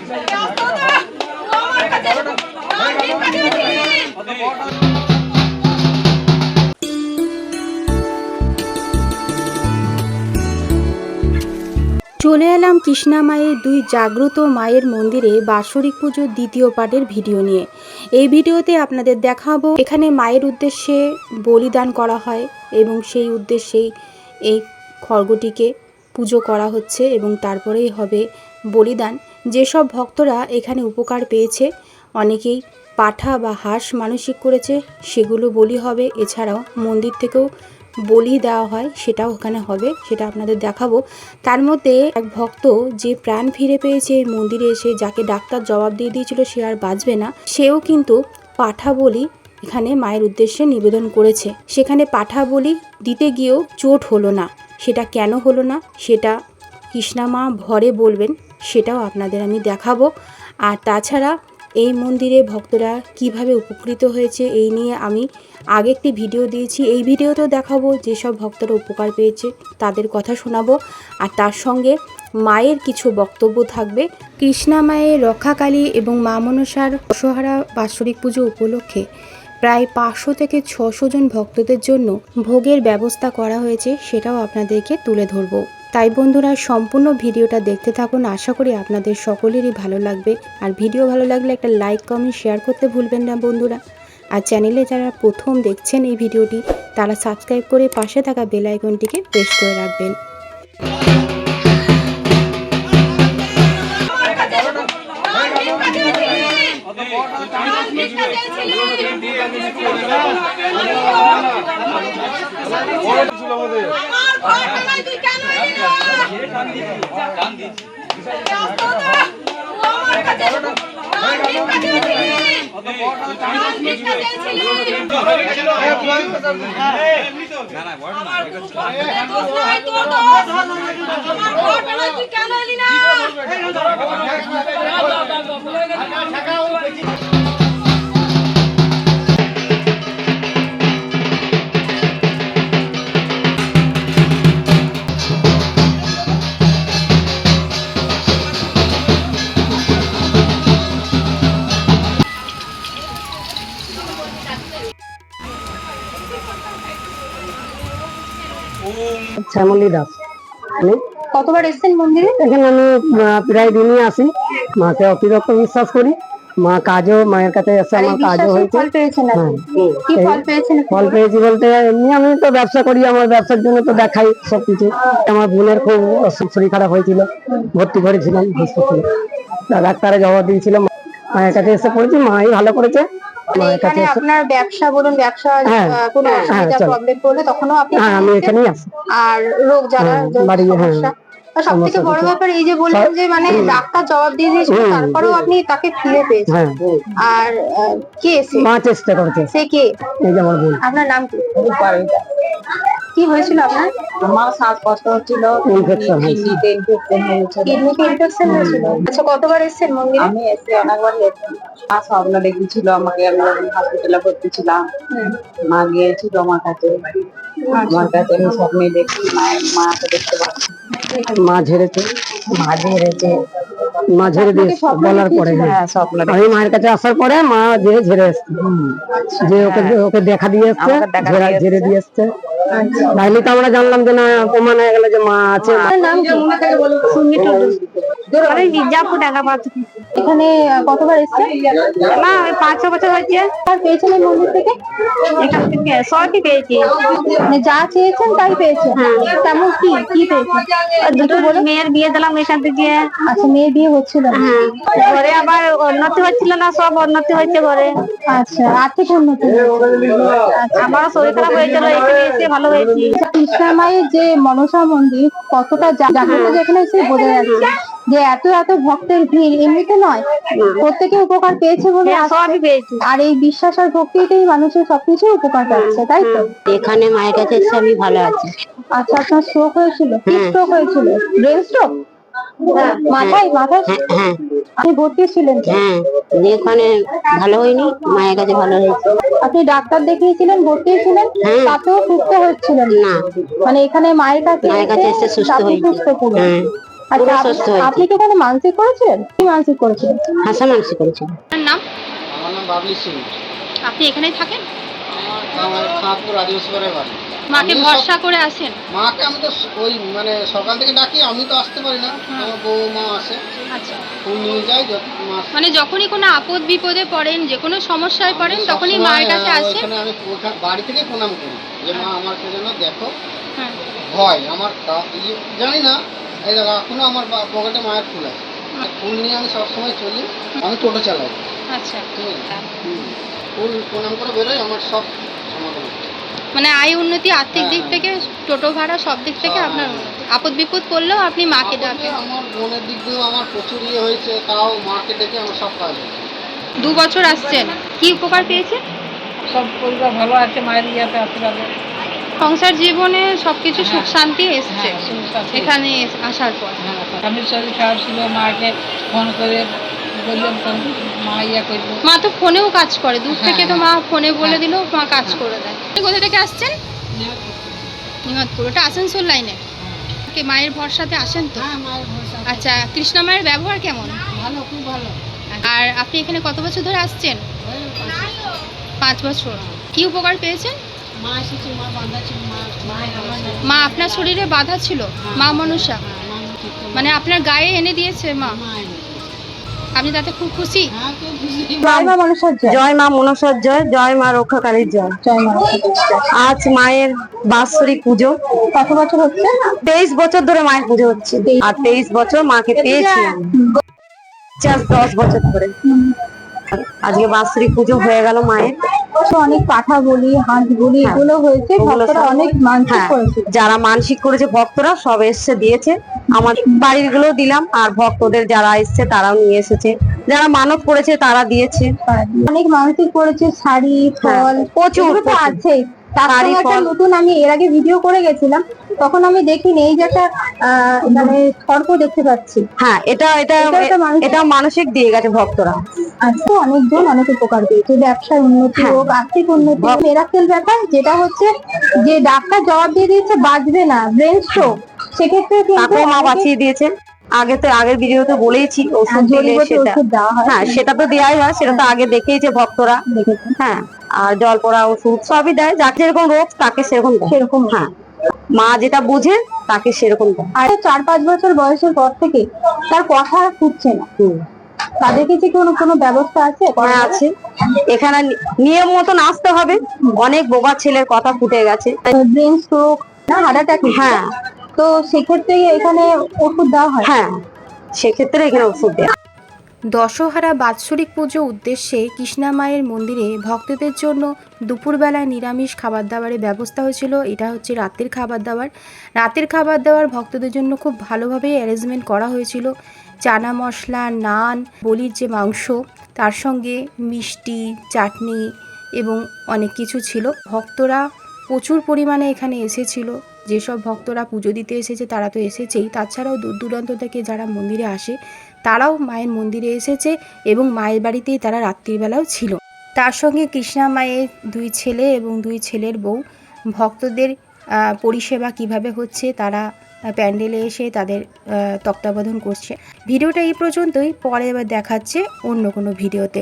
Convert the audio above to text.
চলে এলাম কৃষ্ণা মায়ের দুই জাগ্রত মায়ের মন্দিরে বাৎসরিক পুজোর দ্বিতীয় পার্টের ভিডিও নিয়ে। এই ভিডিওতে আপনাদের দেখাবো এখানে মায়ের উদ্দেশ্যে বলিদান করা হয় এবং সেই উদ্দেশ্যেই এই খড়গটিকে পুজো করা হচ্ছে এবং তারপরেই হবে বলিদান। যেসব ভক্তরা এখানে উপকার পেয়েছে, অনেকেই পাঠা বা হাঁস মানসিক করেছে, সেগুলো বলি হবে। এছাড়াও মন্দির থেকেও বলি দেওয়া হয়, সেটাও ওখানে হবে, সেটা আপনাদের দেখাবো। তার মধ্যে এক ভক্ত যে প্রাণ ফিরে পেয়েছে এই মন্দিরে এসে, যাকে ডাক্তার জবাব দিয়ে দিয়েছিল সে আর বাঁচবে না, সেও কিন্তু পাঠা বলি এখানে মায়ের উদ্দেশ্যে নিবেদন করেছে। সেখানে পাঠা বলি দিতে গিয়েও চোট হলো না। সেটা কেন হলো না সেটা কৃষ্ণা মা ভরে বলবেন, সেটাও আপনাদের আমি দেখাবো। আর তাছাড়া এই মন্দিরে ভক্তরা কিভাবে উপকৃত হয়েছে এই নিয়ে আমি আগে একটি ভিডিও দিয়েছি। এই ভিডিওতেও দেখাবো যেসব ভক্তরা উপকার পেয়েছে তাদের কথা শোনাবো। আর তার সঙ্গে মায়ের কিছু বক্তব্য থাকবে। কৃষ্ণা মায়ের রক্ষাকালী এবং মা মনসার দশহরা বাৎসরিক পুজো উপলক্ষে প্রায় 500 থেকে 600 জন ভক্তদের জন্য ভোগের ব্যবস্থা করা হয়েছে, সেটাও আপনাদেরকে তুলে ধরবো। তাই বন্ধুরা সম্পূর্ণ ভিডিওটা দেখতে থাকুন। আশা করি আপনাদের সকলেরই ভালো লাগবে। আর ভিডিও ভালো লাগলে একটা লাইক কমেন্ট শেয়ার করতে ভুলবেন না বন্ধুরা। আর চ্যানেলে যারা প্রথম দেখছেন এই ভিডিওটি, তারা সাবস্ক্রাইব করে পাশে থাকা বেল আইকনটিকে প্রেস করে রাখবেন। শ্যামলী দাস। কতবার এসেছেন মন্দিরে? এখানে আমি প্রায় দিনই আসি। মাকে অতিরিক্ত বিশ্বাস করি। মা কাজও মায়ের কাছে এসে আমার কাজও হয়েছে। ফল পেয়েছি বলতে এমনি আমি তো ব্যবসা করি, আমার ব্যবসার জন্য তো দেখাই সবকিছু। আমার বোনের খুব শরীর খারাপ হয়েছিল, ভর্তি করেছিলাম হাসপাতালে। ডাক্তারে জবাব দিয়েছিল, মায়ের কাছে এসে পড়েছি, মাই ভালো করেছে। আপনার ব্যবসা বলুন, ব্যবসা কোনো অসুবিধা প্রবলেম পড়লে তখনও আপনি আমি এখানেই আসি। আর রোগ যারা বাড়ি সব থেকে বড় ব্যাপার এই যে বললেন যে মানে ডাক্তার জবাব দিয়ে দিয়েছিল, তারপরেও আপনি তাকে ফিরে পেয়েছেন। আর কে মা চেষ্টা করেছে। সে কে? এই যে আমার বোন। আপনার নাম কি? কি হয়েছিল আপনার? আমার শ্বাসকষ্ট হচ্ছিল, কিডনিতে ইনফেকশন হয়েছিল। আচ্ছা, কতবার এসেছেন মন্দিরে? আমি এসে অনেকবার এসেছি। মা স্বপ্ন দেখেছিল আমাকে, আমি হসপিটালে ভর্তি ছিলাম। মা গিয়েছিল আমার কাছে, আমার কাছে আমি স্বপ্নে দেখি মাকে দেখতে পাচ্ছি। মা ঝেড়েছে, মা ঝেড়ে দিয়ে বলার পরে আমি মায়ের কাছে আসার পরে মা যে ঝেড়ে এসছে, যে ওকে দেখা দিয়ে এসছে, ঝেড়ে দিয়ে এসছে। তাইলে তো আমরা জানলাম যে না, প্রমাণ হয়ে গেল যে মা আছে। এখানে কতবার এসছে? না, 5-6 বছর হয়েছে। পেয়েছেন এই মন্দির থেকে? এখান থেকে সবই পেয়েছি, মানে যা চেয়েছেন তাই পেয়েছেন। তেমন কি কি পেয়েছেন? দুটো মেয়ের বিয়ে দিলাম এখান থেকে। আচ্ছা, মেয়ের বিয়ে হচ্ছিল? ঘরে আবার উন্নতি হচ্ছিল না, সব উন্নতি হয়েছে ঘরে। আচ্ছা, আর্থিক উন্নতি। আমারও শরীর খারাপ হয়েছিল, এখানে এসে ভালো হয়েছি। কৃষ্ণা মায়ের যে মনসা মন্দির কতটা জাগ্রত, যেখানে এসে বোঝা যাচ্ছে যে এত এত ভক্তের ভিড় এমনিতে নয়, প্রত্যেকে উপকার পেয়েছে বলে সবই পেয়েছি। আর এই বিশ্বাস আর ভক্তিতেই মানুষের সবকিছু উপকার পাচ্ছে, তাই তো? এখানে মায়ের কাছে এসে আমি ভালো আছি। আচ্ছা, আপনার স্ট্রোক হয়েছিল? কি স্ট্রোক হয়েছিল? Brain stroke? মাথায় মাথায় আপনি ভর্তি ছিলেন? ওখানে ভালো হয়নি, মায়ের কাছে ভালো হয়েছে। আপনি ডাক্তার দেখিয়েছিলেন, ভর্তি ছিলেন, তাতেও সুস্থ হচ্ছিলেন না? মানে এখানে মায়ের কাছে এসে সুস্থ হয়েছে। পুরো সুস্থ হয়েছে। আপনি কি কোনো মানসিক করেছিলেন? কি মানসিক করেছিলেন? হাসা মানসিক করেছিল। আপনার নাম? আমার নাম বাবলি সিং। আপনি এখানেই থাকেন? আমার খাঁপুর আদিবাসীপাড়ার বাড়ি। মাকে আমি ভরসা করে আসেন? মাকে আমি তো ওই মানে সকাল থেকে ডাকি, আমি তো আসতে পারি না, আমার বউ মা আসে, আচ্ছা, ফুল নিয়ে যায় মাস। মানে যখনই কোনো আপদ বিপদে পড়েন, যে কোনো সমস্যায় পড়েন, তখনই মায়ের কাছে আসেন? ওখানে আমি বাড়ি থেকে প্রণাম করি যে মা আমাকে যেন দেখো, হ্যাঁ। ভয় আমার জানি না। এই দেখো এখনো আমার পকেটে মায়ের ফুল আছে, ফুল নিয়ে আমি সবসময় চলি, আমি টোটো চালাই। আচ্ছা, ঠিক আছে, ফুল প্রণাম করে বেরোই, আমার সব সমাধান। মানে আয় উন্নতি, আর্থিক দিক থেকে, টোটো ভাড়া, সব দিক থেকে আপনার উন্নতি। আপদ বিপদ পড়লেও আপনি মাকে ডাকেন? আমার বোনের দিক দিয়েও আমার প্রচুর হয়েছে, তাও মাকে ডেকে আমার সব কাজ হয়েছে। 2 বছর আসছেন, কি উপকার পেয়েছেন? সব পরিবার ভালো আছে মায়ের ইয়াতে আশীর্বাদে। সংসার জীবনে সবকিছু সুখ শান্তি এসছে এখানে আসার পর? আমি শরীর খারাপ ছিল, মাকে ফোন করে বললাম মা ইয়া করবো। মা তো ফোনেও কাজ করে, দূর থেকে তো মা ফোনে বলে দিলেও মা কাজ করে দেয়। আপনি কোথা থেকে আসছেন? নিহতপুর, ওটা আসানসোল লাইনে। মায়ের ভরসাতে আসেন তো? আচ্ছা, কৃষ্ণা মায়ের ব্যবহার কেমন? ভালো, খুব ভালো। আর আপনি এখানে কত বছর ধরে আসছেন? 5 বছর। কি উপকার পেয়েছেন? মা এসেছে, মা বাঁধা ছিল, মা আপনার শরীরে বাধা ছিল, মা মনসা মানে আপনার গায়ে এনে দিয়েছে মা, আপনি তাতে খুব খুশি? জয় মা মনসার জয়। জয় মা মনসার জয়, জয় মা রক্ষাকারীর জয়। জয় মা মনসার জয়। আজ মায়ের বাৎসরিক পুজো। কত বছর হচ্ছে? 23 বছর ধরে মায়ের পুজো হচ্ছে, আর 23 বছর মাকে পেয়েছি আমি। 10 বছর ধরে। আজকে বাৎসরিক পুজো হয়ে গেল মায়ের। অনেক পাঠা বলি, হাঁস বলি, এগুলো হয়েছে, ভক্তরা অনেক মানসিক করেছে। যারা মানসিক করেছে ভক্তরা সব এসে দিয়েছে, আমার বাড়ির গুলো দিলাম, আর ভক্তদের যারা এসছে তারাও নিয়ে এসেছে, যারা মানত করেছে তারা দিয়েছে। অনেক মানসিক করেছে, শাড়ি, ফল, প্রচুর, এগুলো তো প্রচুর। আছেই। তার শাড়ি, সঙ্গে একটা ফল। নতুন, আমি এর আগে ভিডিও করে গেছিলাম, তখন আমি দেখিনি এই যে একটা মানে সর্প দেখতে পাচ্ছি। হ্যাঁ, এটা এটা এটা একটা মানসিক- এটা মানসিক দিয়ে গেছে ভক্তরা। আচ্ছা, অনেকজন অনেক উপকার পেয়েছে, ব্যবসার উন্নতি হ্যাঁ। হোক, আর্থিক উন্নতি, মেরাকেল ব্যাপার যেটা হচ্ছে যে ডাক্তার জবাব দিয়ে দিয়েছে বাঁচবে না, ব্রেন স্ট্রোক, সেক্ষেত্রে কিন্তু তাকেও মা বাঁচিয়ে দিয়েছে। আগের ভিডিওতে বলেইছি ওষুধ দিলে জড়িবটি সেটা, ওষুধ দেওয়া হয়। হ্যাঁ সেটা তো দেওয়াই হয়, সেটা তো আগে দেখেইছে ভক্তরা। দেখেছি। হ্যাঁ, আর জল পড়া ওষুধ সবই দেয়, যাকে যেরকম রোগ তাকে সেরকম দেয়। সেরকম। হ্যাঁ, মা যেটা বুঝে তাকে সেরকম দেয়। আর 4-5 বছর বয়সের পর থেকে তার কথা আর ফুটছে না, তাদের কাছে কোনো ব্যবস্থা আছে? হ্যাঁ, আছে। এখানে নিয়ম মতন আসতে হবে। অনেক বোবা ছেলের কথা ফুটে গেছে। ব্রেন স্ট্রোক না, হার্ট অ্যাটাক। হ্যাঁ, তো সেক্ষেত্রে এখানে ওষুধ দেওয়া হয়। হ্যাঁ, সেক্ষেত্রে এখানে ওষুধ দেয়। দশহারা বাৎসরিক পুজো উদ্দেশ্যে কৃষ্ণা মায়ের মন্দিরে ভক্তদের জন্য দুপুরবেলায় নিরামিষ খাবার দাবারের ব্যবস্থা হয়েছিল। এটা হচ্ছে রাতের খাবার দাবার। রাতের খাবার দাবার ভক্তদের জন্য খুব ভালোভাবেই অ্যারেঞ্জমেন্ট করা হয়েছিল। চানা মশলা, নান, বলির যে মাংস, তার সঙ্গে মিষ্টি, চাটনি এবং অনেক কিছু ছিল। ভক্তরা প্রচুর পরিমাণে এখানে এসেছিল। যেসব ভক্তরা পুজো দিতে এসেছে তারা তো এসেছেই, তাছাড়াও দূর দূরান্ত থেকে যারা মন্দিরে আসে তারাও মায়ের মন্দিরে এসেছে এবং মায়ের বাড়িতেই তারা রাত্রিবেলাও ছিল। তার সঙ্গে কৃষ্ণা মায়ের 2 ছেলে এবং 2 ছেলের বউ ভক্তদের পরিষেবা কিভাবে হচ্ছে তারা প্যান্ডেলে এসে তাদের তত্ত্বাবধান করছে। ভিডিওটা এই পর্যন্তই, পরে আবার দেখাচ্ছে অন্য কোনো ভিডিওতে।